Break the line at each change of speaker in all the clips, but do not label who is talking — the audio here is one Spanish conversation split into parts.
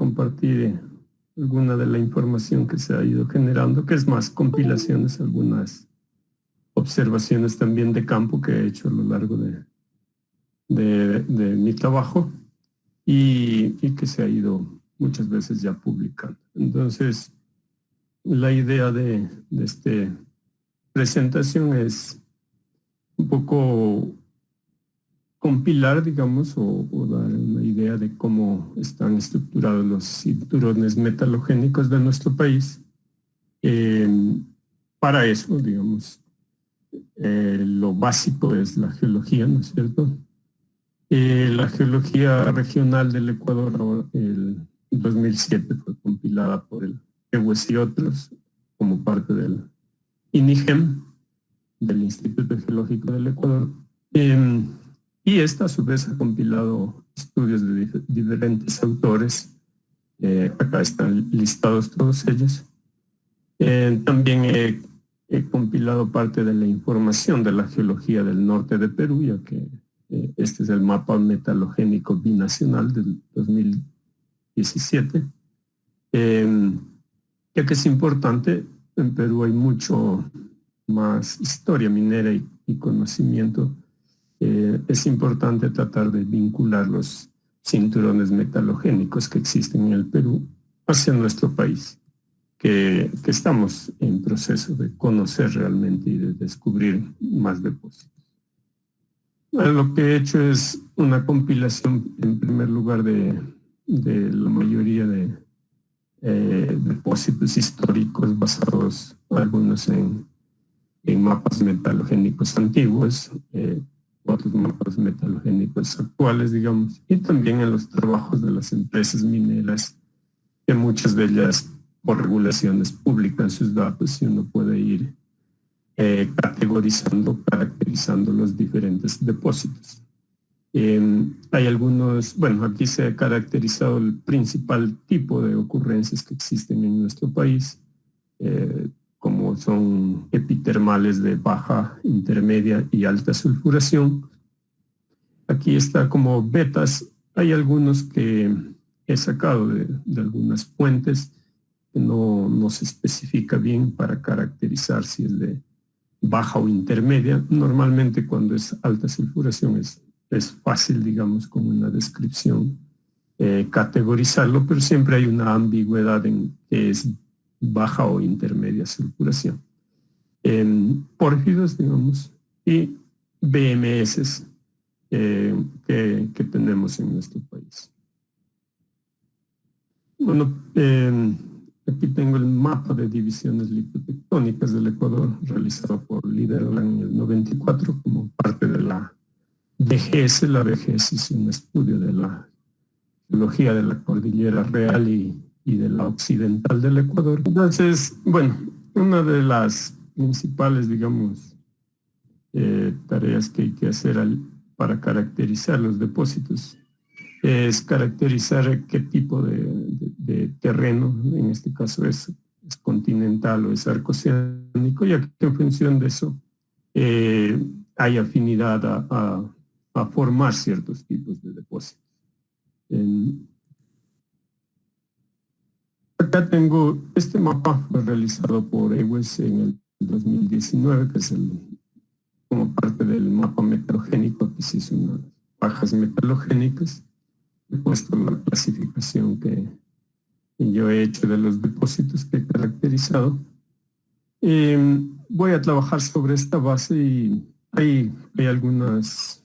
compartir alguna de la información que se ha ido generando, que es más compilaciones, algunas observaciones también de campo que he hecho a lo largo de mi trabajo y que se ha ido muchas veces ya publicando. Entonces, la idea de esta presentación es un poco compilar, digamos, o dar una idea de cómo están estructurados los cinturones metalogénicos de nuestro país. Para eso, digamos, lo básico es la geología, ¿no es cierto? La geología regional del Ecuador, el 2007, fue compilada por el EWES y otros como parte del INIGEM, del Instituto Geológico del Ecuador. Y esta a su vez ha compilado estudios de diferentes autores. Acá están listados todos ellos. También he compilado parte de la información de la geología del norte de Perú, ya que este es el mapa metalogénico binacional del 2017. Ya que es importante, en Perú hay mucho más historia minera y conocimiento. Es importante tratar de vincular los cinturones metalogénicos que existen en el Perú hacia nuestro país, que estamos en proceso de conocer realmente y de descubrir más depósitos. Lo que he hecho es una compilación, en primer lugar, de la mayoría de depósitos históricos basados algunos en mapas metalogénicos antiguos, otros mapas metalogénicos actuales, digamos, y también en los trabajos de las empresas mineras, que muchas de ellas por regulaciones publican sus datos y uno puede ir caracterizando los diferentes depósitos. Hay algunos, bueno, aquí se ha caracterizado el principal tipo de ocurrencias que existen en nuestro país, como son epitermales de baja, intermedia y alta sulfuración. Aquí está como betas. Hay algunos que he sacado de algunas fuentes que no se especifica bien para caracterizar si es de baja o intermedia. Normalmente cuando es alta sulfuración es fácil, digamos, con una descripción categorizarlo, pero siempre hay una ambigüedad en que es baja o intermedia sulfuración. Pórfidos, digamos, y BMS que tenemos en nuestro país. Bueno, aquí tengo el mapa de divisiones lipotectónicas del Ecuador, realizado por Liderland en el 94 como parte de la VGS. La VGS es un estudio de la geología de la cordillera real y de la occidental del Ecuador. Entonces, bueno, una de las principales, digamos, tareas que hay que hacer para caracterizar los depósitos es caracterizar qué tipo de terreno, en este caso es continental o es arcoceánico, ya que en función de eso hay afinidad a formar ciertos tipos de depósitos. Acá tengo este mapa, fue realizado por EWES en el 2019, que es como parte del mapa metalogénico. Aquí se hizo unas fajas metalogénicas. He puesto la clasificación que yo he hecho de los depósitos que he caracterizado. Voy a trabajar sobre esta base y hay algunas,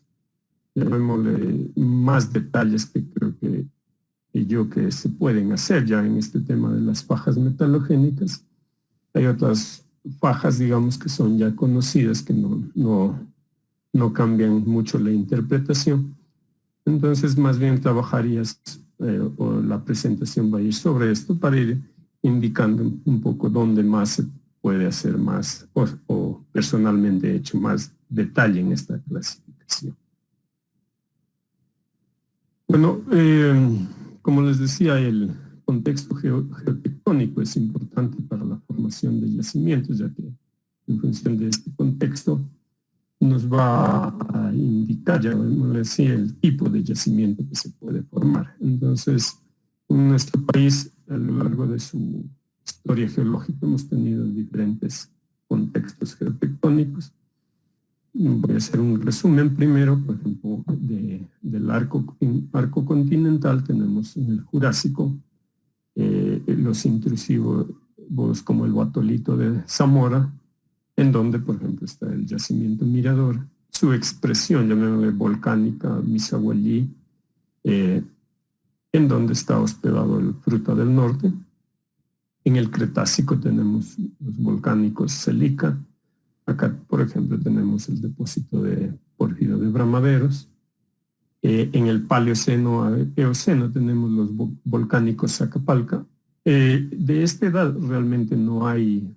llamémosle, más detalles que creo que se pueden hacer ya en este tema de las fajas metalogénicas. Hay otras fajas, digamos, que son ya conocidas, que no cambian mucho la interpretación. Entonces, más bien trabajarías, o la presentación va a ir sobre esto para ir indicando un poco dónde más se puede hacer más, o personalmente he hecho más detalle en esta clasificación. Bueno, como les decía, el contexto geotectónico es importante para la formación de yacimientos, ya que en función de este contexto nos va a indicar, ya decía, el tipo de yacimiento que se puede formar. Entonces, En nuestro país, a lo largo de su historia geológica, hemos tenido diferentes contextos geotectónicos. Voy a hacer un resumen primero, por ejemplo, del arco continental. Tenemos en el Jurásico los intrusivos como el Batolito de Zamora, en donde, por ejemplo, está el yacimiento Mirador, su expresión, llamémosle volcánica, Misahuallí, en donde está hospedado el Fruta del Norte. En el Cretácico tenemos los volcánicos Celica. Acá, por ejemplo, tenemos el depósito de Pórfido de Bramaderos. En el Paleoceno Eoceno tenemos los volcánicos Zacapalca. De esta edad realmente no hay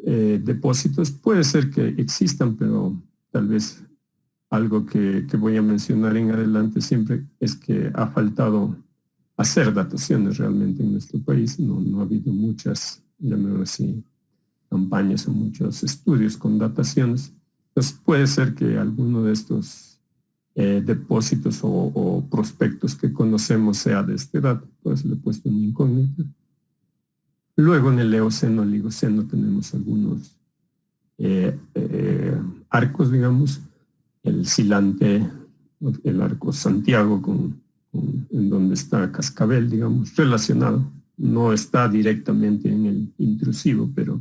depósitos. Puede ser que existan, pero tal vez algo que voy a mencionar en adelante siempre es que ha faltado hacer dataciones realmente en nuestro país. No ha habido muchas, llamémoslo así, campañas o muchos estudios con dataciones. Entonces puede ser que alguno de estos depósitos o prospectos que conocemos sea de esta edad, pues le he puesto una incógnita. Luego en el Eoceno, Oligoceno tenemos algunos arcos, digamos, el Silante, el arco Santiago en donde está Cascabel, digamos, relacionado. No está directamente en el intrusivo, pero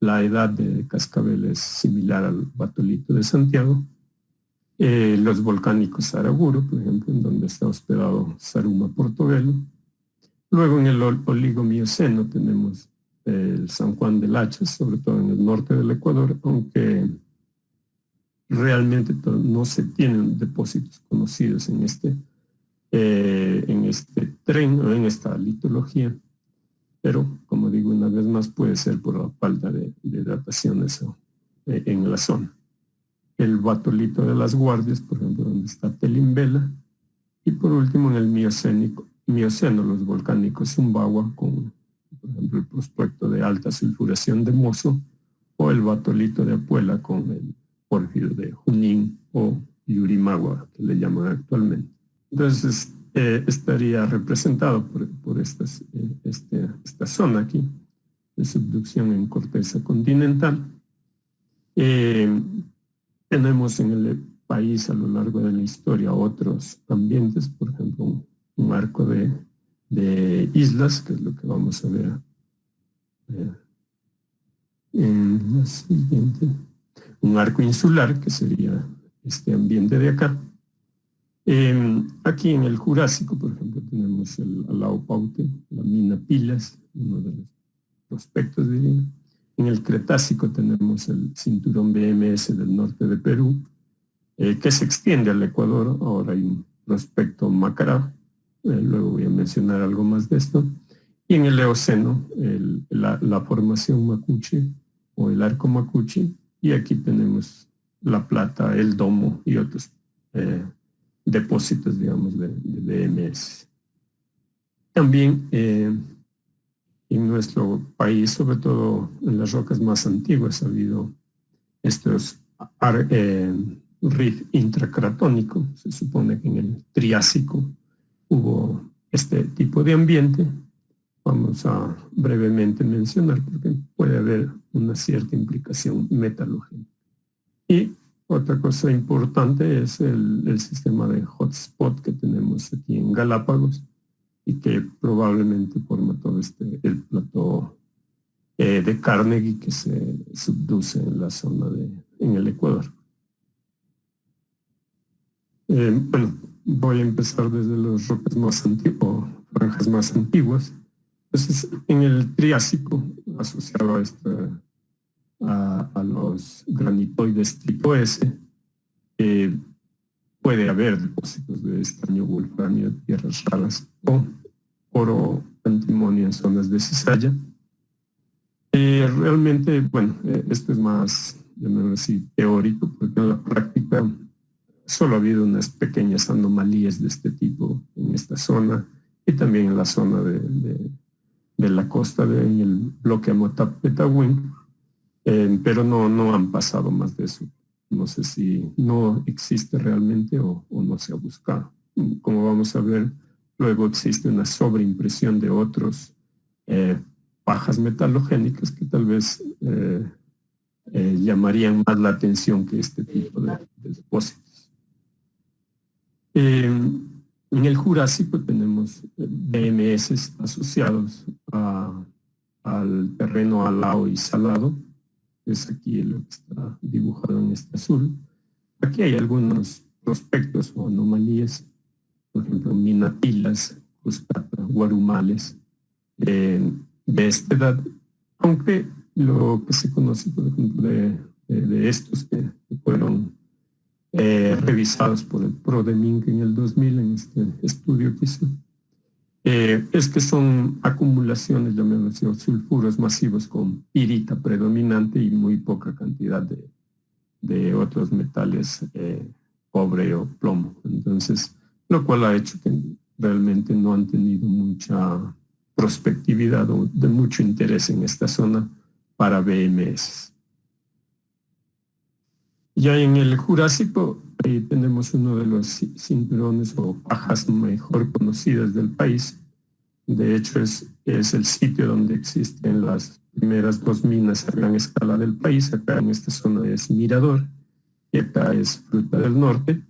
la edad de Cascabel es similar al Batolito de Santiago. Los volcánicos Araguro, por ejemplo, en donde está hospedado Saruma Portobelo. Luego en el Oligomioceno tenemos el San Juan del Hacha, sobre todo en el norte del Ecuador, aunque realmente no se tienen depósitos conocidos en este tren o en esta litología. Pero, como digo una vez más, puede ser por la falta de dataciones en la zona. El Batolito de las Guardias, por ejemplo, donde está Telimbela. Y por último, en el Mioceno, los volcánicos Zumbagua, con, por ejemplo, el prospecto de alta sulfuración de Mozo, o el Batolito de Apuela con el Pórfido de Junín o Yurimagua, que le llaman actualmente. Entonces, estaría representado por esta zona aquí de subducción en corteza continental. Tenemos en el país a lo largo de la historia otros ambientes, por ejemplo, un arco de islas, que es lo que vamos a ver en la siguiente. Un arco insular, que sería este ambiente de acá. Aquí en el Jurásico, por ejemplo, tenemos el Alao-Paute, la mina Pilas, uno de los prospectos, diría. En el Cretácico tenemos el cinturón BMS del norte de Perú, que se extiende al Ecuador. Ahora hay un prospecto Macará, luego voy a mencionar algo más de esto. Y en el Eoceno, la formación Macuche o el arco Macuche, y aquí tenemos la plata, el domo y otros depósitos, digamos, de BMS. También en nuestro país, sobre todo en las rocas más antiguas, ha habido estos rift intracratónico. Se supone que en el Triásico hubo este tipo de ambiente. Vamos a brevemente mencionar porque puede haber una cierta implicación metalogénica. Y otra cosa importante es el sistema de hotspot que tenemos aquí en Galápagos y que probablemente forma todo el plató de Carnegie que se subduce en la zona en el Ecuador. Bueno, voy a empezar desde las rocas más antiguas, franjas más antiguas. Entonces, en el Triásico, asociado a los granitoides tipo S, puede haber depósitos de estaño wolframio, tierras raras o oro antimonio en zonas de cizalla. Realmente, bueno, esto es más, llamémoslo así, teórico, porque en la práctica solo ha habido unas pequeñas anomalías de este tipo en esta zona y también en la zona de la costa, en el bloque Amotap-Petahuen, pero no han pasado más de eso. No sé si no existe realmente o no se ha buscado. Como vamos a ver, luego existe una sobreimpresión de otros pajas metalogénicas que tal vez llamarían más la atención que este tipo de depósitos. En el Jurásico tenemos BMS asociados al terreno alado y salado, que es aquí lo que está dibujado en este azul. Aquí hay algunos prospectos o anomalías, por ejemplo, minatilas, cuscata, guarumales, de esta edad, aunque lo que se conoce, por ejemplo, de estos que fueron revisados por el PRODEMINC en el 2000, en este estudio que hizo, es que son acumulaciones, llamémoslo, sulfuros masivos con pirita predominante y muy poca cantidad de otros metales, cobre o plomo. Entonces, lo cual ha hecho que realmente no han tenido mucha prospectividad o de mucho interés en esta zona para BMS. Ya en el Jurásico tenemos uno de los cinturones o pajas mejor conocidas del país. De hecho, es el sitio donde existen las primeras dos minas a gran escala del país. Acá en esta zona es Mirador y acá es Fruta del Norte.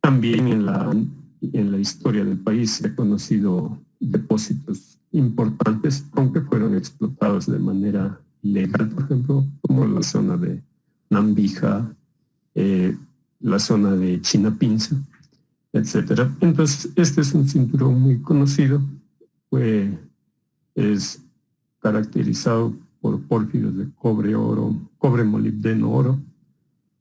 También en la historia del país se han conocido depósitos importantes, aunque fueron explotados de manera ilegal, por ejemplo, como la zona de Nambija, la zona de Chinapinza, etcétera. Entonces, este es un cinturón muy conocido, es caracterizado por pórfidos de cobre, oro, cobre, molibdeno, oro,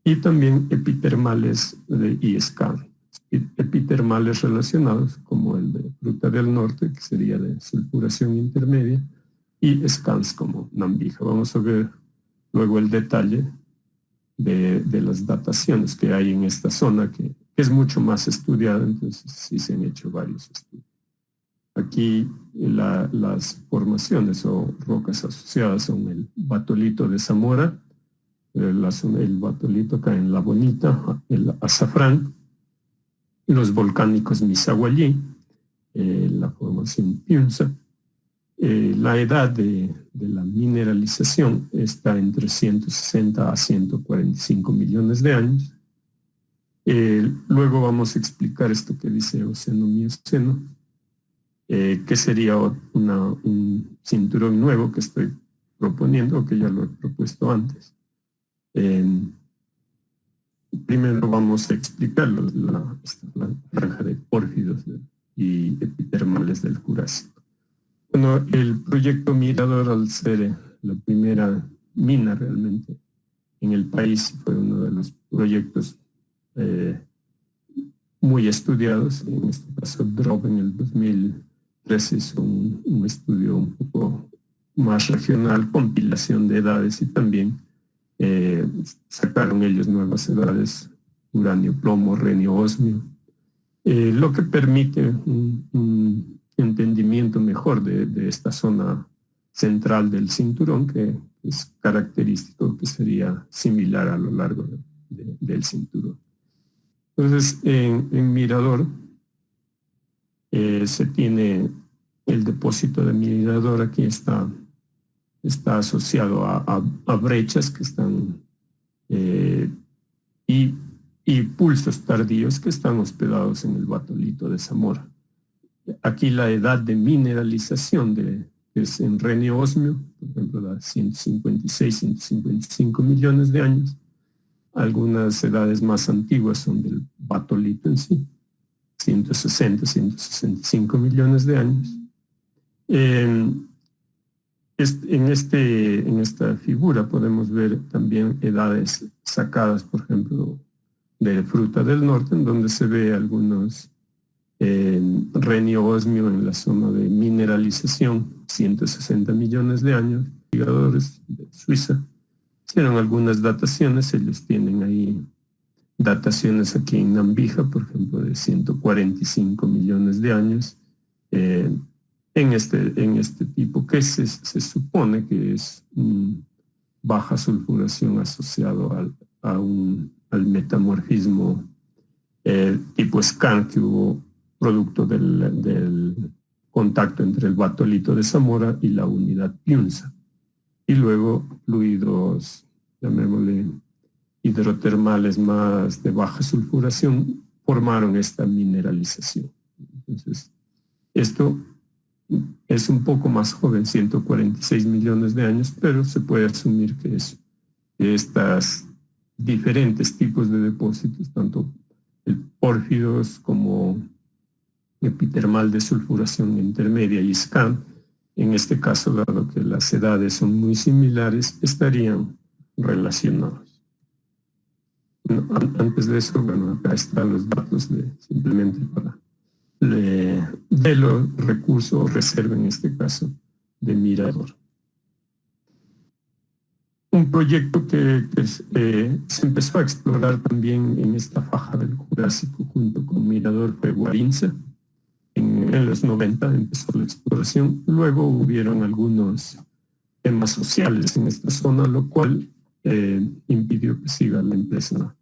y también epitermales y scan. Epitermales relacionados, como el de Fruta del Norte, que sería de sulfuración intermedia, y scans como Nambija. Vamos a ver luego el detalle de las dataciones que hay en esta zona, que es mucho más estudiada, entonces sí se han hecho varios estudios. Aquí las formaciones o rocas asociadas son el batolito de Zamora, el batolito acá en La Bonita, el azafrán, los volcánicos Misaguallí, la formación Piunza. La edad de la mineralización está entre 160 a 145 millones de años. Luego vamos a explicar esto que dice oceno-mioceno, que sería un cinturón nuevo que estoy proponiendo, o que ya lo he propuesto antes. Primero vamos a explicar la franja de pórfidos y epitermales del Jurásico. Bueno, el proyecto Mirador, al ser la primera mina realmente en el país, fue uno de los proyectos muy estudiados. En este caso, DROP en el 2013 hizo un estudio un poco más regional, compilación de edades, y también sacaron ellos nuevas edades, uranio, plomo, renio, osmio, lo que permite un entendimiento mejor de esta zona central del cinturón, que es característico, que sería similar a lo largo del cinturón. Entonces, en Mirador se tiene el depósito de Mirador. Aquí está asociado a brechas que están y pulsos tardíos que están hospedados en el batolito de Zamora. Aquí la edad de mineralización es en renio osmio, por ejemplo, da 156, 155 millones de años. Algunas edades más antiguas son del batolito en sí, 160, 165 millones de años. En esta figura podemos ver también edades sacadas, por ejemplo, de Fruta del Norte, en donde se ve algunos renio osmio en la zona de mineralización, 160 millones de años. Investigadores de Suiza hicieron algunas dataciones. Ellos tienen ahí dataciones aquí en Nambija, por ejemplo, de 145 millones de años, en este tipo, que se supone que es baja sulfuración asociado al metamorfismo tipo scan que hubo producto del contacto entre el batolito de Zamora y la unidad Piunza. Y luego fluidos, llamémosle, hidrotermales más de baja sulfuración, formaron esta mineralización. Entonces, esto es un poco más joven, 146 millones de años, pero se puede asumir que estas diferentes tipos de depósitos, tanto el pórfidos como epitermal de sulfuración intermedia y scan, en este caso, dado que las edades son muy similares, estarían relacionados. Bueno, antes de eso, bueno, acá están los datos simplemente para de los recursos o reserva, en este caso, de Mirador. Un proyecto que se empezó a explorar también en esta faja del Jurásico junto con Mirador fue Guarinza. En los 90 empezó la exploración. Luego hubieron algunos temas sociales en esta zona, lo cual impidió que siga la empresa.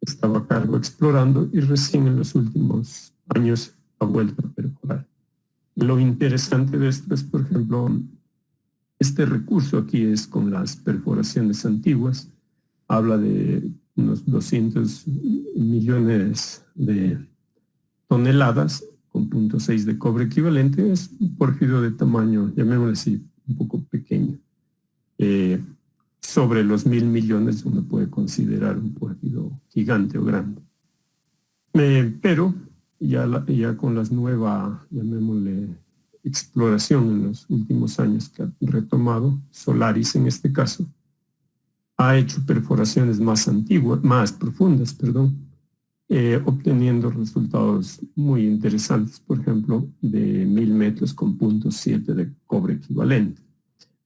Estaba a cargo explorando y recién en los últimos años ha vuelto a perforar. Lo interesante de esto es, por ejemplo, este recurso aquí es con las perforaciones antiguas, habla de unos 200 millones de toneladas con 0.6 de cobre equivalente. Es un pórfido de tamaño, llamémosle así, un poco pequeño. Sobre los 1.000 millones uno puede considerar un pórfido gigante o grande. Pero ya con las nuevas, llamémosle, exploración en los últimos años que ha retomado, Solaris en este caso, ha hecho perforaciones más antiguas, más profundas, obteniendo resultados muy interesantes, por ejemplo, de 1.000 metros con 0.7 de cobre equivalente.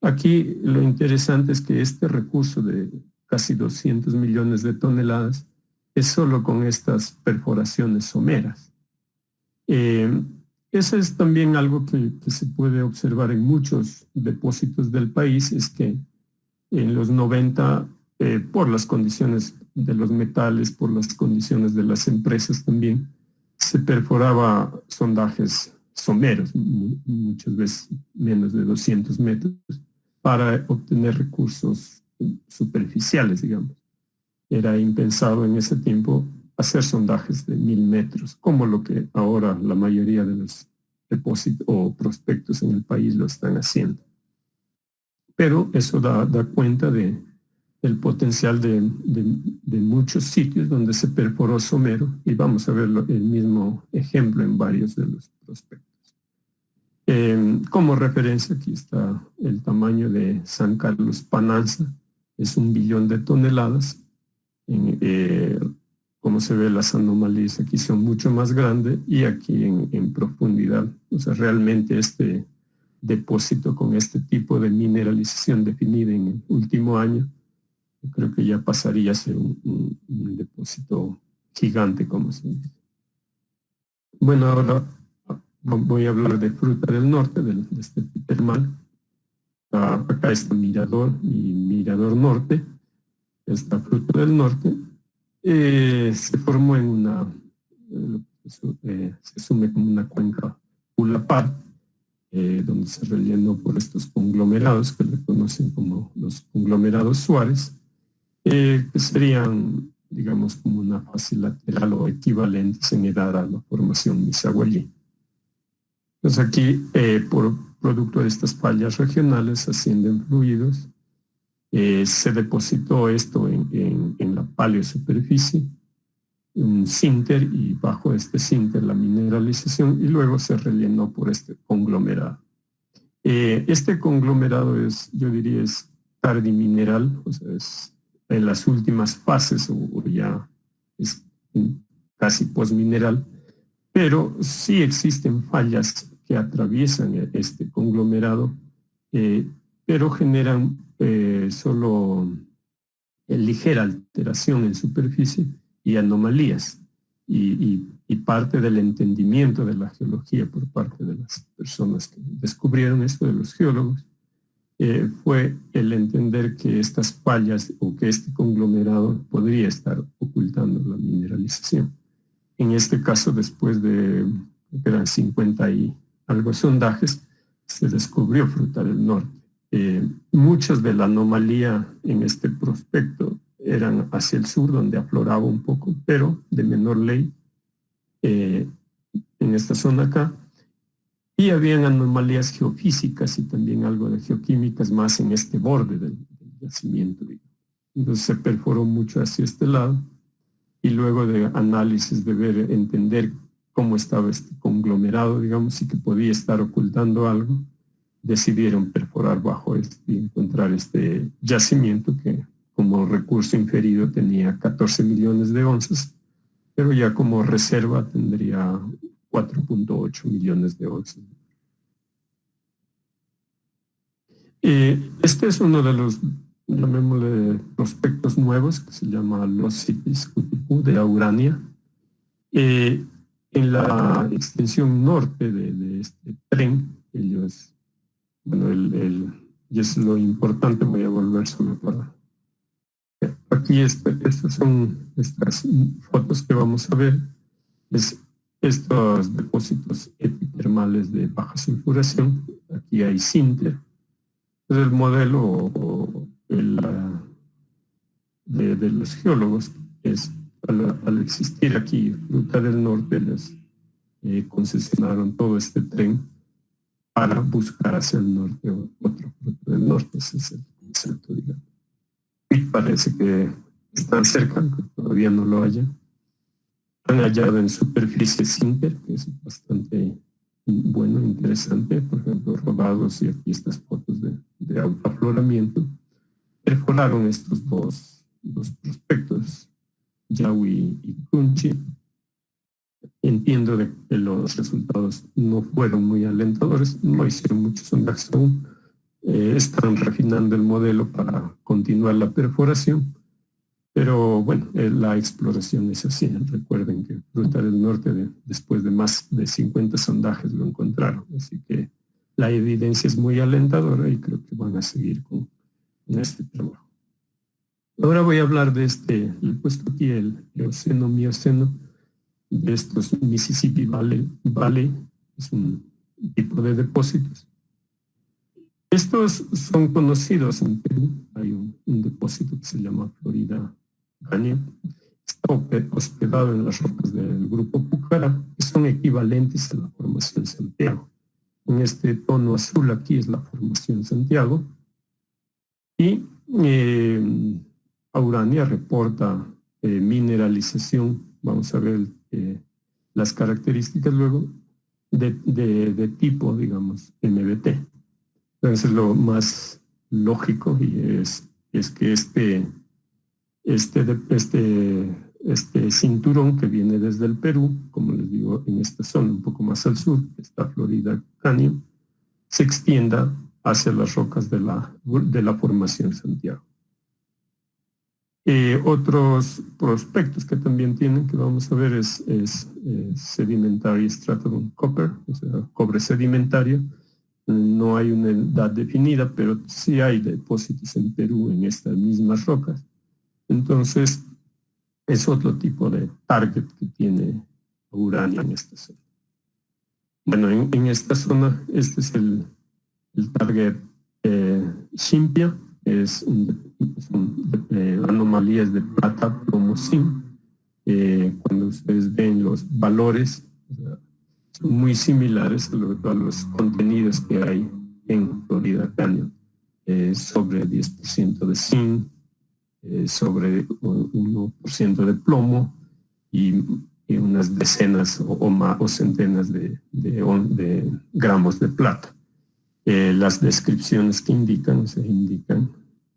Aquí lo interesante es que este recurso de casi 200 millones de toneladas es solo con estas perforaciones someras. Eso es también algo que se puede observar en muchos depósitos del país, es que en los 90, por las condiciones de los metales, por las condiciones de las empresas también, se perforaba sondajes someros, muchas veces menos de 200 metros, para obtener recursos superficiales, digamos. Era impensado en ese tiempo hacer sondajes de 1.000 metros, como lo que ahora la mayoría de los depósitos o prospectos en el país lo están haciendo. Pero eso da cuenta del potencial de muchos sitios donde se perforó somero, y vamos a ver el mismo ejemplo en varios de los prospectos. Como referencia, aquí está el tamaño de San Carlos Pananza, es 1 billón de toneladas. Como se ve, las anomalías aquí son mucho más grandes y aquí en profundidad. O sea, realmente este depósito con este tipo de mineralización definida en el último año, yo creo que ya pasaría a ser un depósito gigante, como se dice. Bueno, ahora voy a hablar de Fruta del Norte, de este epitermal. Acá está Mirador y Mirador Norte. Esta Fruta del Norte se formó en se asume como una cuenca Pulapar, donde se rellenó por estos conglomerados que le conocen como los conglomerados Suárez, que serían, digamos, como una fase lateral o equivalentes en edad a la formación Misaguallí. Entonces aquí, por producto de estas fallas regionales, ascienden fluidos. Se depositó esto en la paleosuperficie, un sinter, y bajo este sinter la mineralización, y luego se rellenó por este conglomerado. Este conglomerado yo diría, es tardimineral, o sea, es en las últimas fases o ya es casi posmineral, pero sí existen fallas que atraviesan este conglomerado, pero generan solo ligera alteración en superficie y anomalías, y parte del entendimiento de la geología por parte de las personas que descubrieron esto, de los geólogos, fue el entender que estas fallas o que este conglomerado podría estar ocultando la mineralización. En este caso, después de que eran 50 y algo sondajes, se descubrió Fruta del Norte. Muchas de la anomalía en este prospecto eran hacia el sur, donde afloraba un poco, pero de menor ley en esta zona acá. Y habían anomalías geofísicas y también algo de geoquímicas más en este borde del yacimiento. Entonces se perforó mucho hacia este lado y luego de análisis de ver, entender cómo estaba este conglomerado, digamos, y que podía estar ocultando algo, decidieron perforar bajo este y encontrar este yacimiento que como recurso inferido tenía 14 millones de onzas, pero ya como reserva tendría 4.8 millones de onzas. Este es uno de los, llamémosle, prospectos nuevos que se llama Los Sipis Cutupú de Aurania. En la extensión norte de este tren, ellos, bueno, y es lo importante, voy a volver solo para... Aquí estas son estas fotos que vamos a ver, es estos depósitos epitermales de baja sulfuración. Aquí hay sinter. Entonces el modelo de los geólogos es, al existir aquí Fruta del Norte, les concesionaron todo este tren para buscar hacia el norte otro Fruta del Norte. Ese es el concepto, digamos. Y parece que están cerca, que todavía no lo hayan. Han hallado en superficie sinter, que es bastante bueno, interesante, por ejemplo, rodados, y aquí estas fotos de autoafloramiento. Perforaron estos dos prospectos, Yaui y Kunchi. Entiendo de que los resultados no fueron muy alentadores, no hicieron muchos sondajes aún. Están refinando el modelo para continuar la perforación, pero bueno, la exploración es así. Recuerden que Fruta del Norte, después de más de 50 sondajes, lo encontraron, así que la evidencia es muy alentadora y creo que van a seguir con este trabajo. Ahora voy a hablar de he puesto aquí el Eoceno, Mioceno, de estos Mississippi Valley, es un tipo de depósitos. Estos son conocidos en Perú. Hay un depósito que se llama Florida Canyon. Está hospedado en las rocas del grupo Pucará, que son equivalentes a la formación Santiago. En este tono azul aquí es la formación Santiago. Y Aurania reporta mineralización, vamos a ver las características luego, de tipo, digamos, MBT. Entonces lo más lógico y es que este cinturón que viene desde el Perú, como les digo, en esta zona un poco más al sur, está Florida Canyon, se extienda hacia las rocas de la formación Santiago. Otros prospectos que también tienen, que vamos a ver, es Sedimentary Stratum Copper, o sea, cobre sedimentario. No hay una edad definida, pero sí hay depósitos en Perú en estas mismas rocas. Entonces, es otro tipo de target que tiene Urania en esta zona. Bueno, en esta zona, este es el target Shimpia, son anomalías de plata, plomo, zinc. Cuando ustedes ven los valores, son muy similares a los contenidos que hay en Florida Canyon, sobre 10% de zinc, sobre 1% de plomo y unas decenas o centenas de gramos de plata. Las descripciones que se indican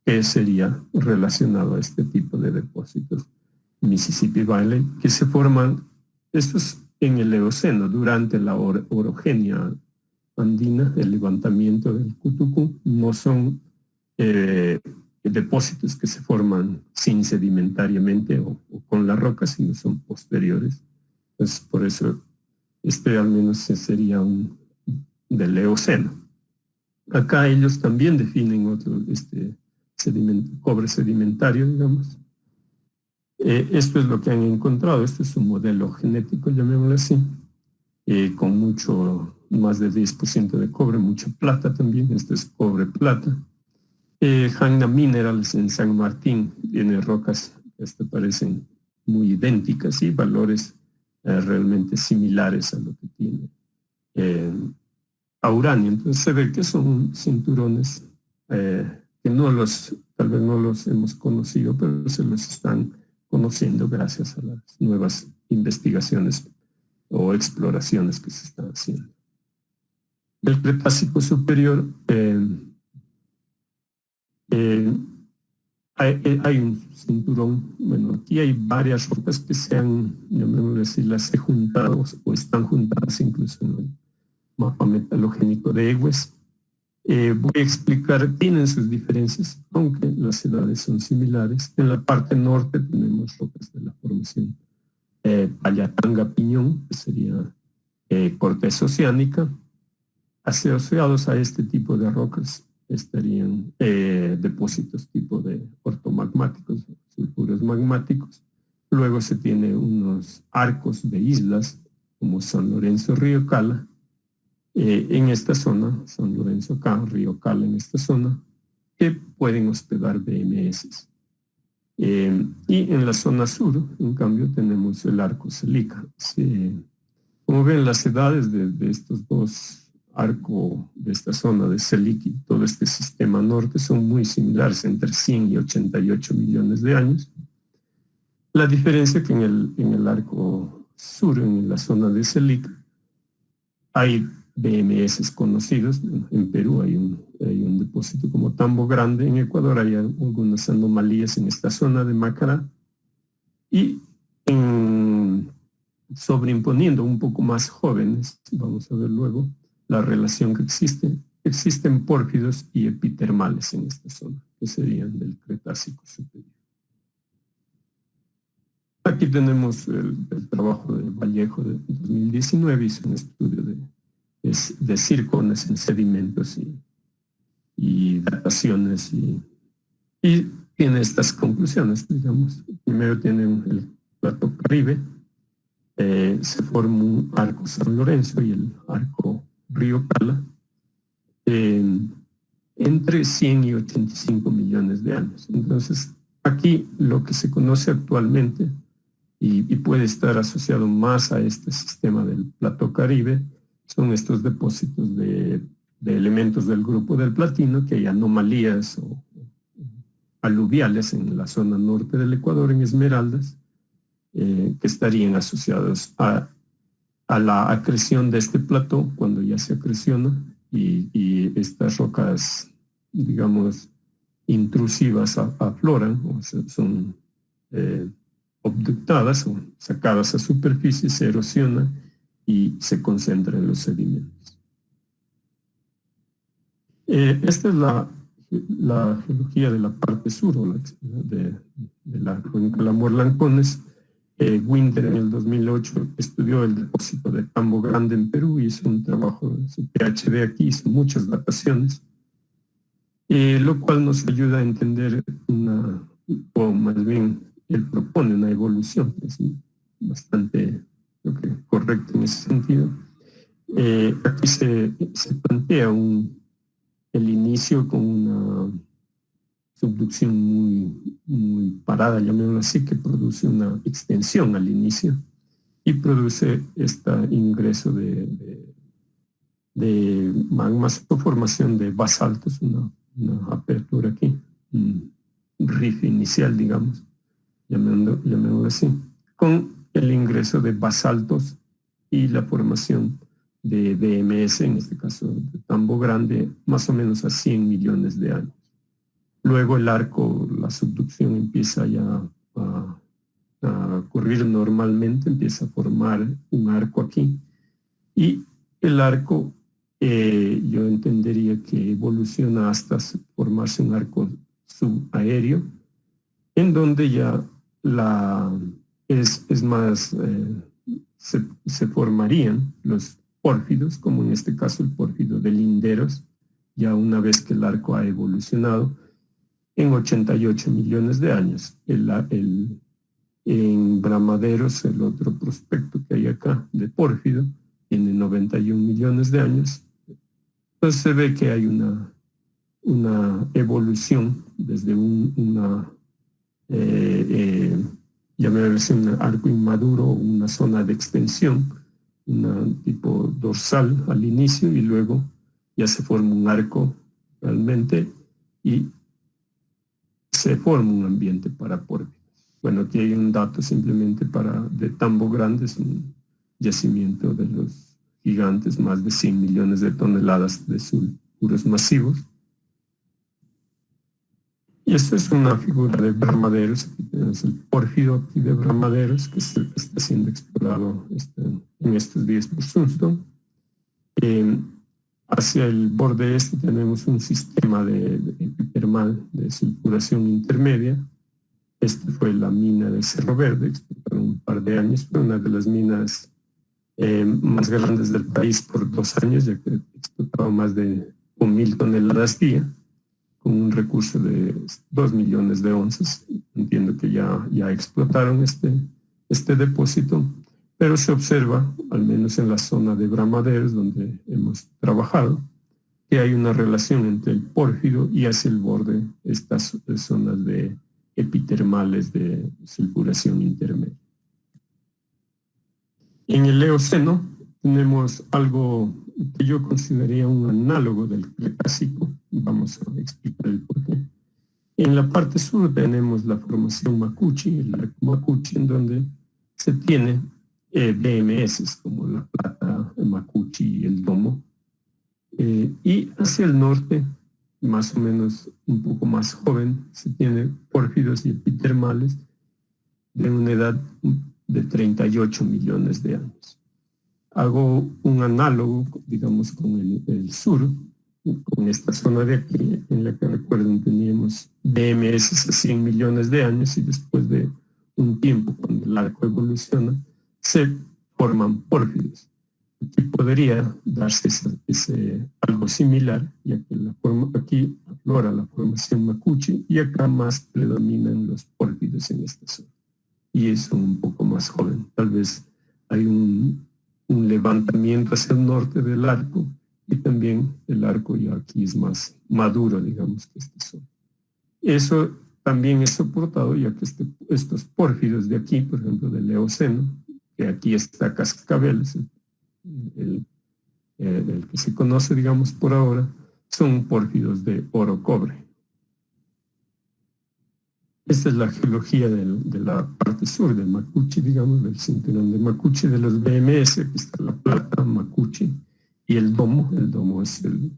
que sería relacionado a este tipo de depósitos Mississippi Valley, que se forman estos en el Eoceno durante la orogenia andina, el levantamiento del Cutucú. No son depósitos que se forman sin sedimentariamente o con la roca, sino son posteriores. Entonces, por eso al menos sería del Eoceno. Acá ellos también definen otro cobre sedimentario, digamos. Esto es lo que han encontrado. Este es un modelo genético, llamémoslo así. con mucho más de 10% de cobre, mucha plata también. Este es cobre-plata. Hanna Minerals en San Martín tiene rocas que parecen muy idénticas y valores realmente similares a lo que tiene a uranio. Entonces se ve que son cinturones que tal vez no los hemos conocido, pero se los están conociendo gracias a las nuevas investigaciones o exploraciones que se están haciendo. El Cretácico superior hay un cinturón. Bueno, aquí hay varias rocas que se han, llamémoslo así, las he juntado o están juntadas incluso en el mapa metalogénico de Egues. Voy a explicar, tienen sus diferencias, aunque las edades son similares. En la parte norte tenemos rocas de la formación Payatanga-Piñón, que sería corteza oceánica. Asociados a este tipo de rocas estarían depósitos tipo de ortomagmáticos, sulfuros magmáticos. Luego se tiene unos arcos de islas, como San Lorenzo, Río Cala, en esta zona, San Lorenzo acá, Río Cala en esta zona, que pueden hospedar BMS. Y en la zona sur, en cambio, tenemos el arco Celica. Como ven, las edades de estos dos arcos de esta zona de Celica y todo este sistema norte son muy similares, entre 100 y 88 millones de años. La diferencia es que en el arco sur, en la zona de Celica, hay BMS conocidos. En Perú hay un depósito como Tambo Grande. En Ecuador hay algunas anomalías en esta zona de Macará. Y sobreimponiendo un poco más jóvenes, vamos a ver luego la relación que existe. Existen pórfidos y epitermales en esta zona, que serían del Cretácico superior. Aquí tenemos el trabajo de Vallejo de 2019, hizo un estudio de circones en sedimentos y dataciones y tiene estas conclusiones, digamos. Primero tiene el plato Caribe, se forma un arco San Lorenzo y el arco Río Cala entre 100 y 85 millones de años. Entonces, aquí lo que se conoce actualmente y puede estar asociado más a este sistema del plato Caribe son estos depósitos de elementos del grupo del platino, que hay anomalías o aluviales en la zona norte del Ecuador, en Esmeraldas, que estarían asociados a la acreción de este plató cuando ya se acreciona y estas rocas, digamos, intrusivas afloran o son obductadas o sacadas a superficie, se erosionan y se concentra en los sedimentos. Esta es la geología de la parte sur o de la cuenca La Lancones. Winter en el 2008 estudió el depósito de Tambo Grande en Perú y hizo un trabajo de su PhD aquí, hizo muchas dataciones, lo cual nos ayuda a entender o más bien él propone una evolución, es bastante correcto en ese sentido. Aquí se plantea el inicio con una subducción muy parada, llamémoslo así, que produce una extensión al inicio y produce este ingreso de magmas o formación de basaltos, una apertura aquí, un riff inicial, digamos, llamémoslo así, con el ingreso de basaltos y la formación de BMS, en este caso de Tambo Grande, más o menos a 100 millones de años. Luego el arco, la subducción empieza ya a ocurrir normalmente, empieza a formar un arco aquí. Y el arco, yo entendería que evoluciona hasta formarse un arco subaéreo, en donde ya es más, se formarían los pórfidos, como en este caso el pórfido de Linderos, ya una vez que el arco ha evolucionado, en 88 millones de años. En Bramaderos, el otro prospecto que hay acá de pórfido, tiene 91 millones de años. Entonces se ve que hay una evolución desde llamémosle un arco inmaduro, una zona de extensión, una tipo dorsal al inicio, y luego ya se forma un arco realmente y se forma un ambiente para pórfidos. Bueno, aquí hay un dato simplemente de Tambo Grande, es un yacimiento de los gigantes, más de 100 millones de toneladas de sulfuros masivos. Y esta es una figura de Bramaderos. Aquí tenemos el pórfido aquí de Bramaderos, que está siendo explorado en estos días por Sunstone. Hacia el borde este tenemos un sistema de epitermal de sulfuración intermedia. Esta fue la mina de Cerro Verde, explotaron un par de años, fue una de las minas más grandes del país por 2 años, ya que explotaba más de 1.000 toneladas día, con un recurso de 2 millones de onzas. Entiendo que ya explotaron este depósito, pero se observa, al menos en la zona de Bramaderos, donde hemos trabajado, que hay una relación entre el pórfido y hacia el borde estas zonas de epitermales de sulfuración intermedia. En el Eoceno tenemos algo que yo consideraría un análogo del Cretácico. Vamos a explicar el porqué. En la parte sur tenemos la formación Macuchi, el arco Macuchi, en donde se tiene BMS como la plata, el Macuchi y el domo. Y hacia el norte, más o menos un poco más joven, se tiene pórfidos y epitermales de una edad de 38 millones de años. Hago un análogo, digamos, con el sur, con esta zona de aquí, en la que recuerden teníamos BMS a 100 millones de años, y después de un tiempo, cuando el arco evoluciona, se forman pórfidos. Aquí podría darse algo similar, ya que aquí aflora la formación Macuchi y acá más predominan los pórfidos en esta zona. Y es un poco más joven. Tal vez hay un levantamiento hacia el norte del arco, y también el arco ya aquí es más maduro, digamos, que esta zona. Eso también es soportado, ya que estos pórfidos de aquí, por ejemplo, del Eoceno, que aquí está Cascabel, el que se conoce, digamos, por ahora, son pórfidos de oro-cobre. Esta es la geología de la parte sur del Macuchi, digamos, del cinturón de Macuchi, de los BMS, que está la plata, Macuchi, y el domo. El domo es el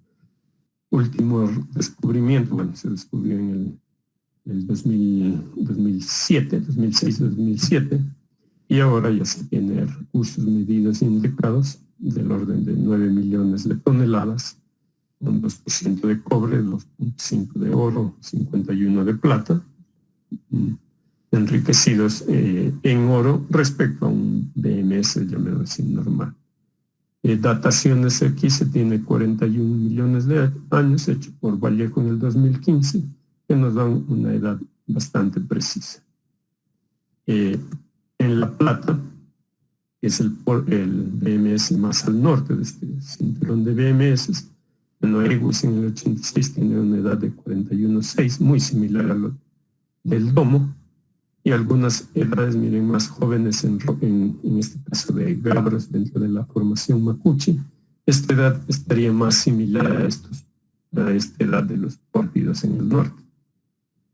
último descubrimiento, bueno, se descubrió en el 2007, 2006, 2007, y ahora ya se tiene recursos medidos e indicados del orden de 9 millones de toneladas, con 2% de cobre, 2.5 de oro, 51 de plata, enriquecidos en oro respecto a un BMS, llamémoslo así, normal. Dataciones aquí se tiene 41 millones de años, hecho por Vallejo en el 2015, que nos dan una edad bastante precisa. En la plata, que es el BMS más al norte de este cinturón de BMS, Noegus en el 86 tiene una edad de 41,6, muy similar a lo del domo, y algunas edades, miren, más jóvenes en este caso de Gabros dentro de la formación Macuchi. Esta edad estaría más similar a esta edad de los pórfidos en el norte.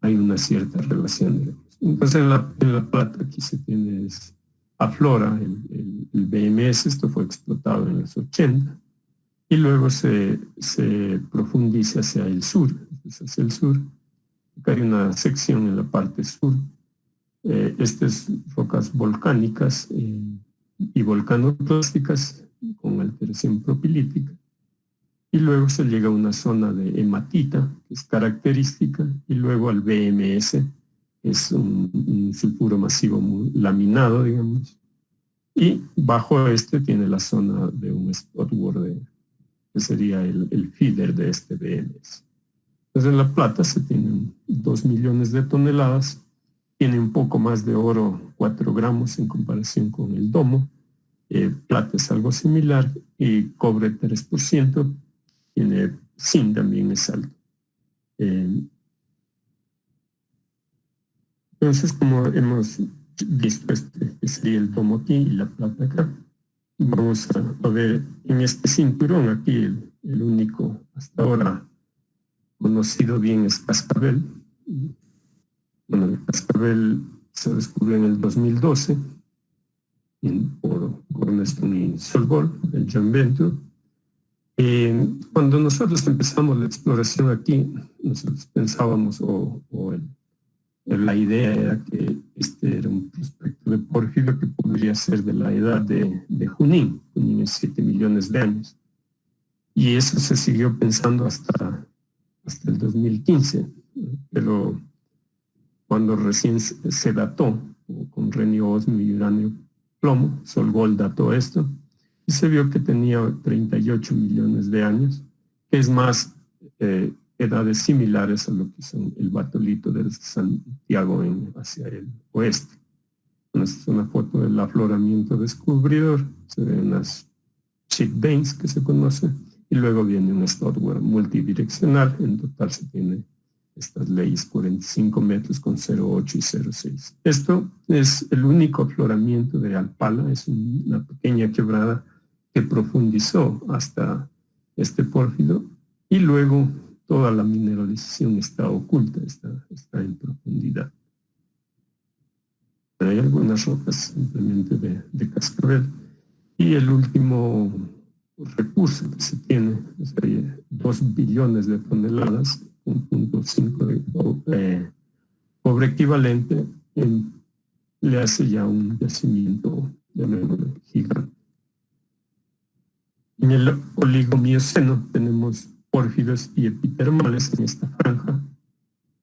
Hay una cierta relación, digamos. Entonces en la plata aquí se tiene, aflora el BMS, esto fue explotado en los 80, y luego se profundiza hacia el sur. Hacia el sur, acá hay una sección en la parte sur. Estas rocas volcánicas y volcanoclásticas con alteración propilítica, y luego se llega a una zona de hematita, que es característica, y luego al BMS, que es un sulfuro masivo muy laminado, digamos, y bajo este tiene la zona de un spot borde, que sería el feeder de este BMS. Entonces en la plata se tienen 2 millones de toneladas, tiene un poco más de oro, 4 gramos en comparación con el domo, plata es algo similar, y cobre 3%, zinc también es alto. Entonces, como hemos visto, este sería el domo aquí y la plata acá, vamos a ver en este cinturón aquí, el único hasta ahora conocido bien es Cascabel. Bueno, el Cascabel se descubrió en el 2012 por Cornerstone y Solvol, el Joint Venture. Cuando nosotros empezamos la exploración aquí, nosotros pensábamos, la idea era que este era un prospecto de pórfido que podría ser de la edad de Junín. Junín es 7 millones de años. Y eso se siguió pensando hasta el 2015, pero cuando recién se dató con renio osmio y uranio plomo, Solvol dató esto, y se vio que tenía 38 millones de años, que es más edades similares a lo que son el batolito de Santiago hacia el oeste. Bueno, esta es una foto del afloramiento descubridor, se ven unas sheet veins que se conocen, y luego viene un Stodwell multidireccional. En total se tiene estas leyes 45 metros con 0,8 y 0,6. Esto es el único afloramiento de Alpala, es una pequeña quebrada que profundizó hasta este pórfido, y luego toda la mineralización está oculta, está en profundidad. Pero hay algunas rocas simplemente de cascabel. Y el último recurso que se tiene es 2 billones de toneladas, 1.5 de cobre equivalente, le hace ya un yacimiento de nuevo gigante. En el Oligoceno tenemos pórfidos y epitermales en esta franja.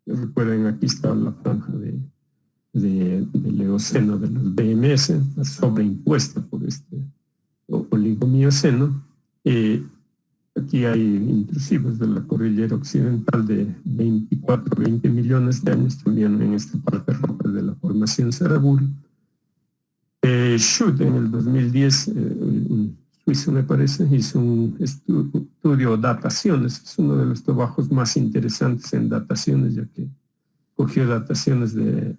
Recuerden, aquí está la franja del Eoceno de los BMS, sobreimpuesta por este Oligoceno. Aquí hay intrusivos de la cordillera occidental de 24-20 millones de años, también en esta parte roja de la formación Saraburi. Schutt en el 2010, un suizo me parece, hizo un estudio de dataciones. Es uno de los trabajos más interesantes en dataciones, ya que cogió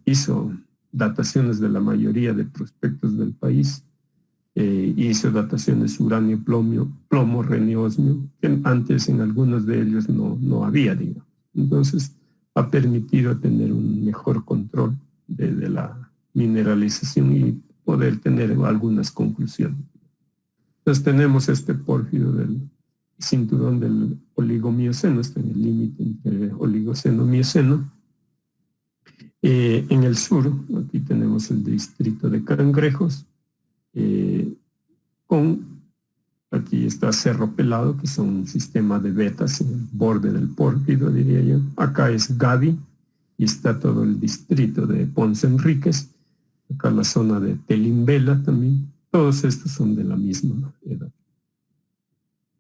hizo dataciones de la mayoría de prospectos del país. Hizo dataciones uranio, plomo, renio, osmio, que antes en algunos de ellos no había, digamos. Entonces, ha permitido tener un mejor control de la mineralización y poder tener algunas conclusiones. Entonces, tenemos este pórfido del cinturón del Oligoceno, está en el límite entre Oligoceno y Mioceno. En el sur, aquí tenemos el distrito de Cangrejos, aquí está Cerro Pelado, que es un sistema de vetas en el borde del pórfido, diría yo. Acá es Gavi, y está todo el distrito de Ponce Enríquez. Acá la zona de Telimbela también. Todos estos son de la misma edad.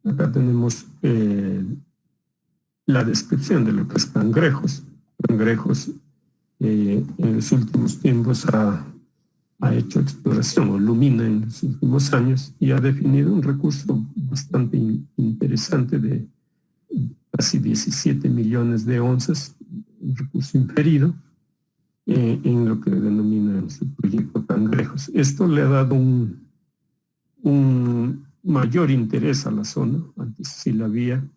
Acá tenemos la descripción de lo que es Cangrejos. Cangrejos en los últimos tiempos ha hecho exploración, o Lumina en los últimos años, y ha definido un recurso bastante interesante de casi 17 millones de onzas, un recurso inferido, en lo que denomina su proyecto Cangrejos. Esto le ha dado un mayor interés a la zona, antes sí la había,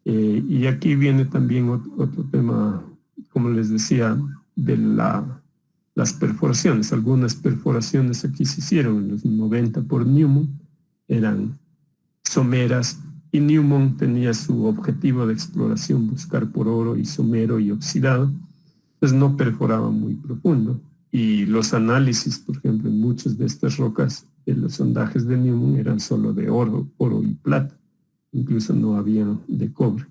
y aquí viene también otro tema, como les decía, de las perforaciones. Algunas perforaciones aquí se hicieron en los 90 por Newmont, eran someras, y Newmont tenía su objetivo de exploración, buscar por oro y somero y oxidado, entonces no perforaba muy profundo, y los análisis, por ejemplo, en muchas de estas rocas de los sondajes de Newmont eran solo de oro y plata, incluso no había de cobre.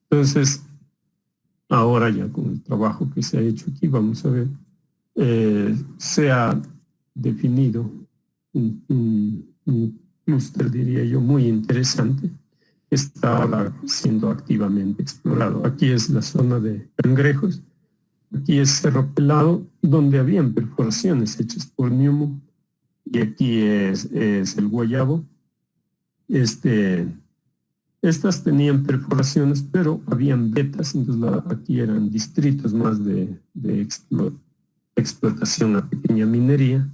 Entonces, ahora ya con el trabajo que se ha hecho aquí, vamos a ver, se ha definido un clúster, diría yo, muy interesante, que está ahora siendo activamente explorado. Aquí es la zona de Cangrejos, aquí es Cerro Pelado, donde habían perforaciones hechas por Newmont, y aquí es el guayabo. Estas tenían perforaciones, pero habían vetas, entonces aquí eran distritos más de explotación a pequeña minería.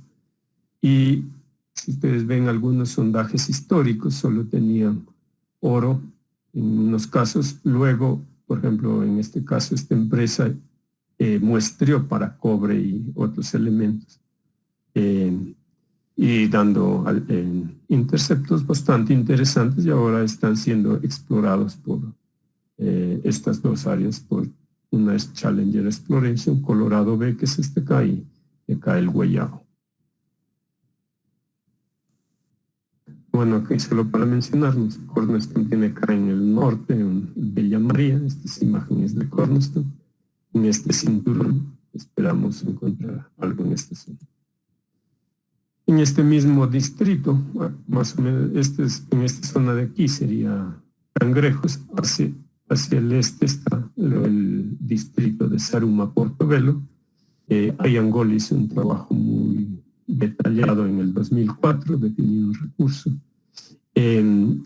Y si ustedes ven algunos sondajes históricos, solo tenían oro en unos casos. Luego, por ejemplo, en este caso, esta empresa muestreó para cobre y otros elementos, y dando interceptos bastante interesantes, y ahora están siendo explorados por estas dos áreas. Por una es Challenger Exploration, Colorado B, que es acá, y acá el Guayabo. Bueno, aquí solo para mencionarnos, Cornerstone tiene acá en el norte, en Bella María, estas imágenes de Cornerstone. En este cinturón esperamos encontrar algo en esta zona. En este mismo distrito, más o menos, en esta zona de aquí sería Cangrejos, hacia el este está el distrito de Zaruma Portobelo. Ayangol hizo un trabajo muy detallado en el 2004, definió un recurso.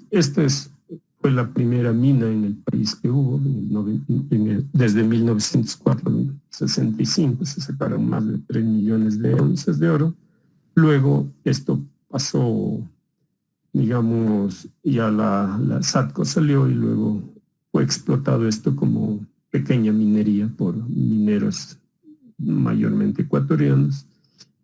Esta fue la primera mina en el país que hubo, desde 1904 al 65, se sacaron más de 3 millones de onzas de oro. Luego esto pasó, digamos, ya la SATCO salió y luego fue explotado esto como pequeña minería por mineros mayormente ecuatorianos.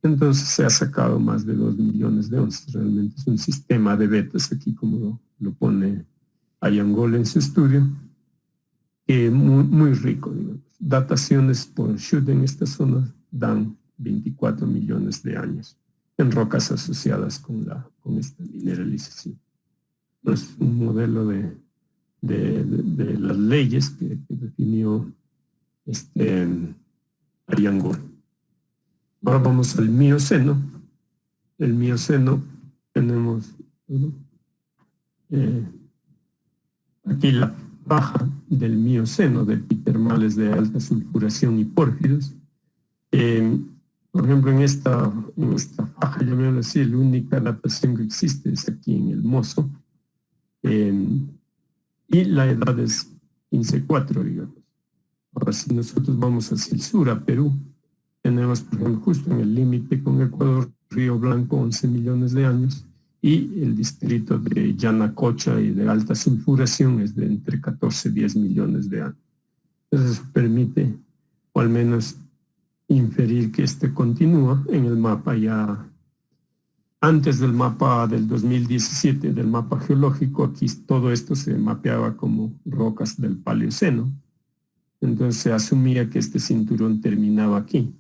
Entonces se ha sacado más de 2 millones de onzas. Realmente es un sistema de vetas, aquí como lo pone Ayangol en su estudio, muy, muy rico, digamos. Dataciones por Schutt en esta zona dan 24 millones de años en rocas asociadas con esta mineralización. Es un modelo de las leyes que definió Ayangol. Ahora vamos al Mioceno. El Mioceno tenemos aquí la faja del Mioceno, de epitermales de alta sulfuración y pórfidos. Por ejemplo, en esta faja, llamémoslo así, la única datación que existe es aquí en el Mozo, y la edad es 15,4, digamos. Ahora, si nosotros vamos hacia el sur, a Perú, tenemos, por ejemplo, justo en el límite con Ecuador, Río Blanco, 11 millones de años, y el distrito de Yanacocha y de alta sulfuración es de entre 14 y 10 millones de años. Entonces eso permite, o al menos inferir que continúa en el mapa ya. Antes del mapa del 2017, del mapa geológico, aquí todo esto se mapeaba como rocas del Paleoceno. Entonces se asumía que este cinturón terminaba aquí.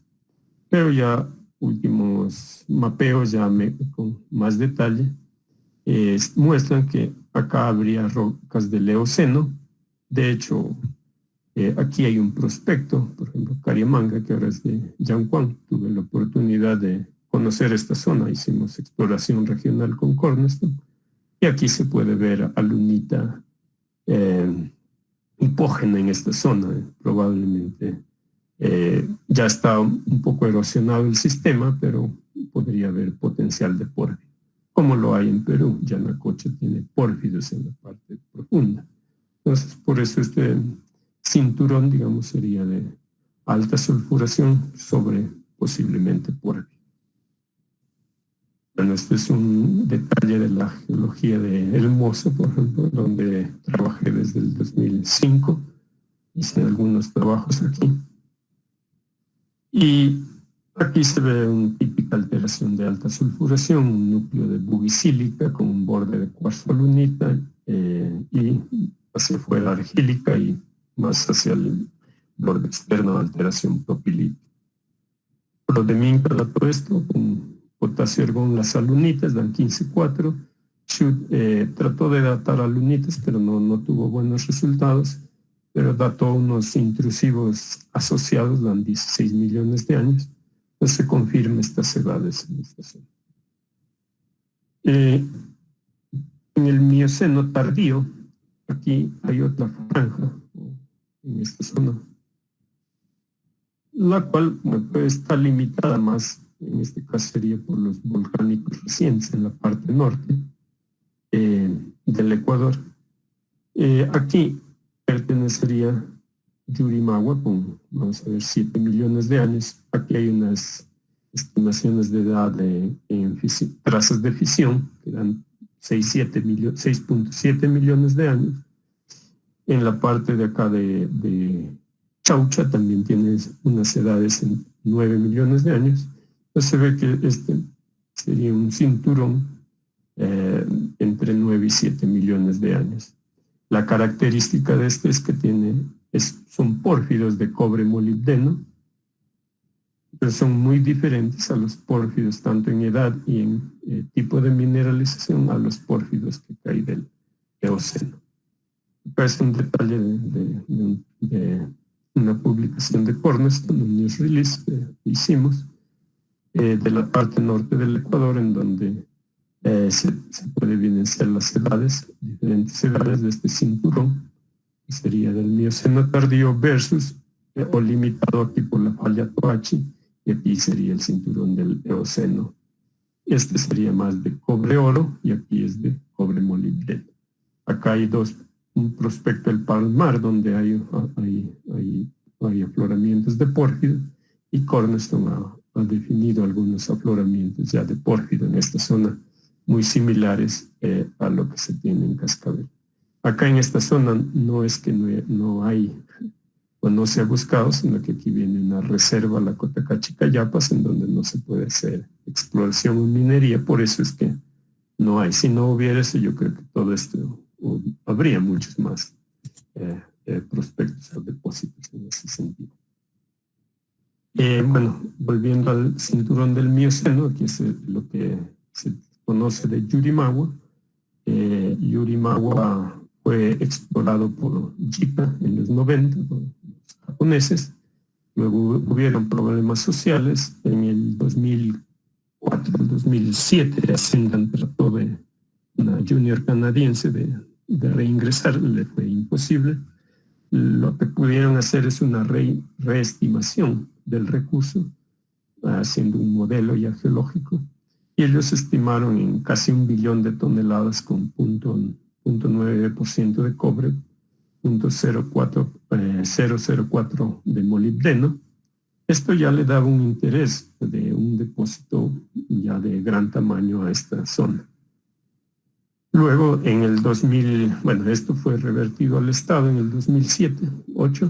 Pero ya últimos mapeos, ya con más detalle, muestran que acá habría rocas del Eoceno. De hecho, aquí hay un prospecto, por ejemplo, Cariamanga, que ahora es de Yancuán. Tuve la oportunidad de conocer esta zona, hicimos exploración regional con Cornerstone, y aquí se puede ver alunita hipógena en esta zona. Probablemente ya está un poco erosionado el sistema, pero podría haber potencial de pórfido, como lo hay en Perú. Yanacocha tiene pórfidos en la parte profunda. Entonces, por eso este cinturón, digamos, sería de alta sulfuración sobre posiblemente pórfido. Bueno, este es un detalle de la geología de El Mozo, por ejemplo, donde trabajé desde el 2005. Hice algunos trabajos aquí. Y aquí se ve una típica alteración de alta sulfuración, un núcleo de bubisílica con un borde de cuarzo lunita, y hacia afuera argílica, y más hacia el borde externo de alteración propilítica. Prodeminca da todo esto con potasio ergón, las alunitas dan 15,4. Schutt trató de datar alunitas, pero no tuvo buenos resultados, pero dató unos intrusivos asociados, dan 16 millones de años. Entonces se confirma estas edades en esta zona. En el Mioceno tardío, aquí hay otra franja en esta zona, la cual está limitada más en este caso sería por los volcánicos recientes en la parte norte del Ecuador. Aquí pertenecería Yurimaguas con, vamos a ver, 7 millones de años. Aquí hay unas estimaciones de edad en trazas de fisión, que dan 6.7 millones de años. En la parte de acá de Chaucha también tiene unas edades en 9 millones de años. Entonces se ve que este sería un cinturón entre 9 y 7 millones de años. La característica de este es que son pórfidos de cobre molibdeno, pero son muy diferentes a los pórfidos tanto en edad y en tipo de mineralización a los pórfidos que caen del Eoceno. Es un detalle de una publicación de Cornerstone, un news release que hicimos de la parte norte del Ecuador, en donde se puede evidenciar las edades, diferentes edades de este cinturón, que sería del Mioceno tardío versus o limitado aquí por la falla Toachi, y aquí sería el cinturón del Eoceno. Este sería más de cobre-oro y aquí es de cobre molibdeno. Acá hay un prospecto del Palmar donde hay afloramientos de pórfido, y Cornerstone ha definido algunos afloramientos ya de pórfido en esta zona muy similares a lo que se tiene en Cascabel. Acá en esta zona no es que no hay o no se ha buscado, sino que aquí viene una reserva, la Cotacachi-Cayapas, en donde no se puede hacer exploración o minería, por eso es que no hay. Si no hubiera eso, yo creo que todo esto, habría muchos más prospectos o depósitos en ese sentido. Bueno, volviendo al cinturón del Mioceno, aquí es lo que se conoce de Yurimaguas. Yurimaguas fue explorado por JICA en los 90, por los japoneses. Luego hubieron problemas sociales. En el 2004, 2007, Ascendan trató de una junior canadiense de reingresar, le fue imposible. Lo que pudieron hacer es una reestimación del recurso, haciendo un modelo ya geológico, y ellos estimaron en casi 1 billón de toneladas con 0.9% de cobre, 0.004 de molibdeno. Esto ya le daba un interés de un depósito ya de gran tamaño a esta zona. Luego, en el 2000, bueno, esto fue revertido al Estado en el 2007-2008,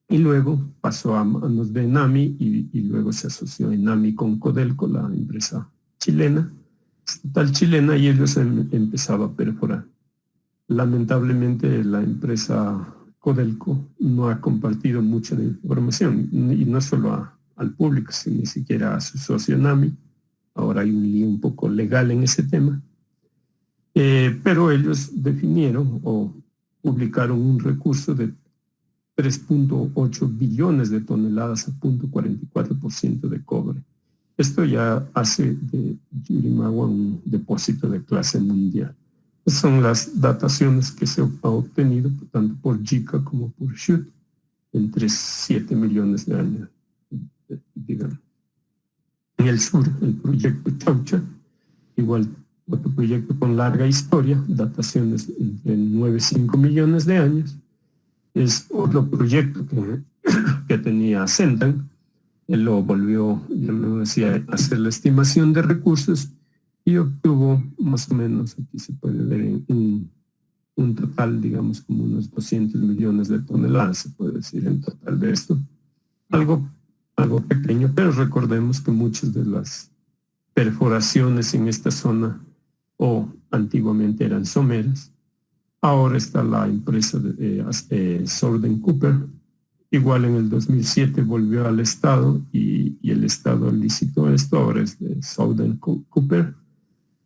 y luego pasó a manos de ENAMI, y luego se asoció ENAMI con Codelco, la empresa chilena, estatal chilena, y ellos han empezado a perforar. Lamentablemente, la empresa Codelco no ha compartido mucha de información, y no solo al público, sino ni siquiera a su socio ENAMI. Ahora hay un lío un poco legal en ese tema. Pero ellos definieron o publicaron un recurso de 3.8 billones de toneladas a 0.44% de cobre. Esto ya hace de Yurimaguas un depósito de clase mundial. Estas son las dataciones que se ha obtenido tanto por JICA como por Schutt, entre 7 millones de años, digamos. En el sur, el proyecto Chaucha, igual otro proyecto con larga historia, dataciones entre 9 y 5 millones de años. Es otro proyecto que tenía Ascendan. Él lo volvió, yo lo decía, a hacer la estimación de recursos, y obtuvo más o menos, aquí se puede ver, un total, digamos, como unos 200 millones de toneladas, se puede decir en total de esto. Algo pequeño, pero recordemos que muchas de las perforaciones en esta zona antiguamente eran someras. Ahora está la empresa de Southern Copper. Igual en el 2007 volvió al Estado y el Estado licitó esto. Ahora es de Southern Copper.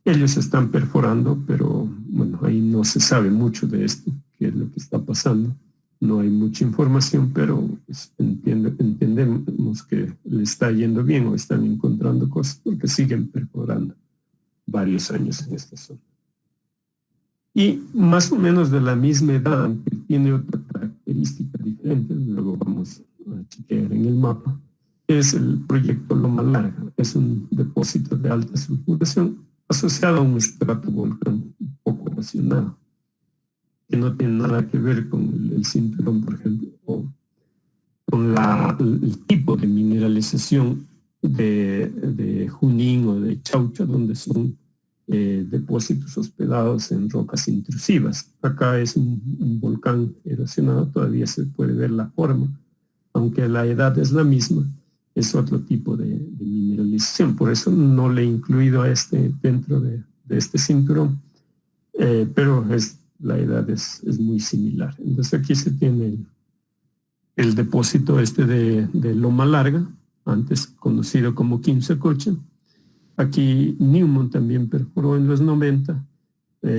Ellos están perforando, pero bueno, ahí no se sabe mucho de esto, qué es lo que está pasando. No hay mucha información, pero pues, entendemos que le está yendo bien o están encontrando cosas porque siguen perforando varios años en esta zona. Y más o menos de la misma edad, aunque tiene otra característica diferente, luego vamos a chequear en el mapa, es el proyecto Loma Larga. es un depósito de alta sulfuración asociado a un estratovolcán poco erosionado, que no tiene nada que ver con el cinturón, por ejemplo, o con el tipo de mineralización de Junín o de Chaucha, donde son depósitos hospedados en rocas intrusivas. Acá es un volcán erosionado, todavía se puede ver la forma, aunque la edad es la misma, es otro tipo de mineralización. Por eso no le he incluido a este dentro de este cinturón, pero la edad es muy similar. Entonces aquí se tiene el depósito de Loma Larga, antes conocido como Quimsacocha. Aquí Newmont también perforó en los 90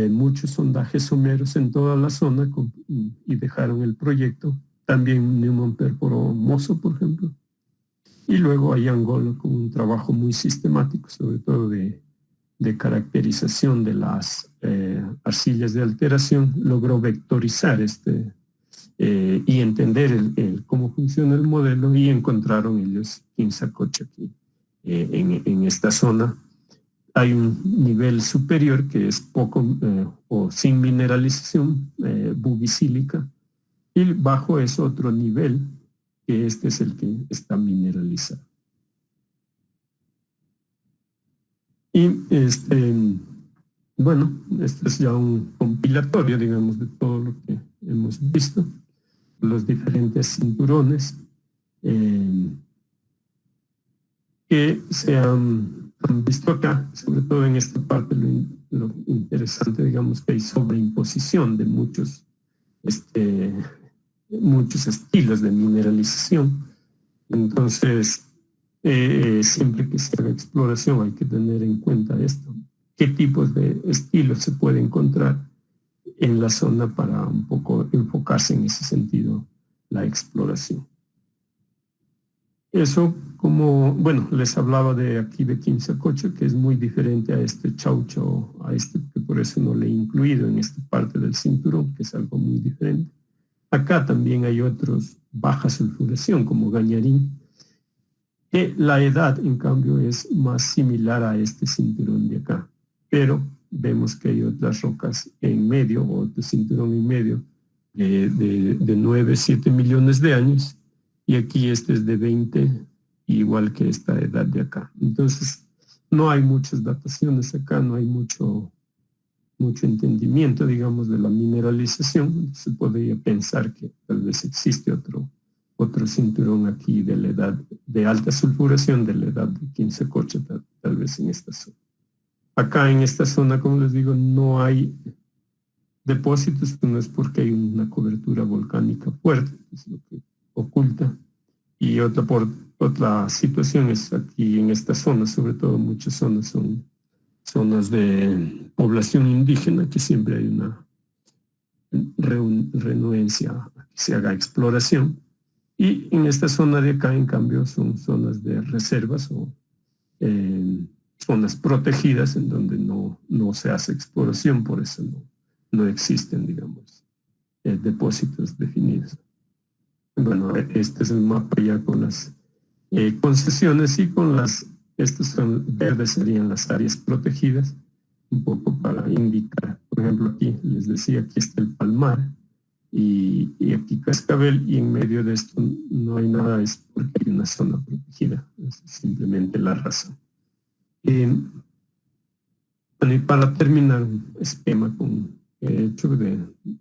muchos sondajes someros en toda la zona y dejaron el proyecto. También Newmont perforó Mozo, por ejemplo. Y luego hay Angola con un trabajo muy sistemático, sobre todo de caracterización de las arcillas de alteración, logró vectorizar y entender cómo funciona el modelo, y encontraron ellos Quimsacocha aquí. En esta zona hay un nivel superior que es poco o sin mineralización, bubisílica, y bajo es otro nivel, que este es el que está mineralizado. Y bueno, este es ya un compilatorio, digamos, de todo lo que hemos visto, los diferentes cinturones que se han visto acá, sobre todo en esta parte. Lo interesante, digamos, que hay sobreimposición de muchos estilos de mineralización. Entonces, siempre que se haga exploración hay que tener en cuenta esto. ¿Qué tipos de estilos se puede encontrar en la zona para un poco enfocarse en ese sentido la exploración? Eso, como, bueno, les hablaba de aquí de Quimsacocha, que es muy diferente a este Chaucha, a que por eso no le he incluido en esta parte del cinturón, que es algo muy diferente. Acá también hay otros baja sulfuración, como Gañarín, que la edad, en cambio, es más similar a este cinturón de acá. Pero vemos que hay otras rocas en medio, o otro cinturón en medio, de 9, 7 millones de años, y aquí este es de 20, igual que esta edad de acá. Entonces, no hay muchas dataciones acá, no hay mucho entendimiento, digamos, de la mineralización. Se podría pensar que tal vez existe otro cinturón aquí de la edad de alta sulfuración, de la edad de Quimsacocha, tal vez en esta zona. Acá en esta zona, como les digo, no hay depósitos, no es porque hay una cobertura volcánica fuerte, es lo que oculta. Y otra situación es aquí en esta zona, sobre todo muchas zonas son zonas de población indígena, que siempre hay una renuencia a que se haga exploración. Y en esta zona de acá, en cambio, son zonas de reservas o zonas protegidas en donde no se hace exploración, por eso no existen, digamos, depósitos definidos. Bueno, este es el mapa ya con las concesiones, y con estas son verdes, serían las áreas protegidas, un poco para indicar. Por ejemplo, aquí les decía, aquí está el Palmar, y aquí Cascabel, y en medio de esto no hay nada, es porque hay una zona protegida, es simplemente la razón. Bueno, y para terminar, un esquema hecho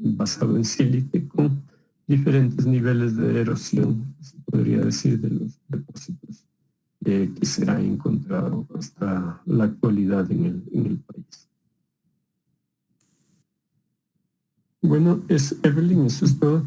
basado en sílice, con diferentes niveles de erosión, se podría decir, de los depósitos que se ha encontrado hasta la actualidad en el país. Bueno, Evelyn, eso es todo.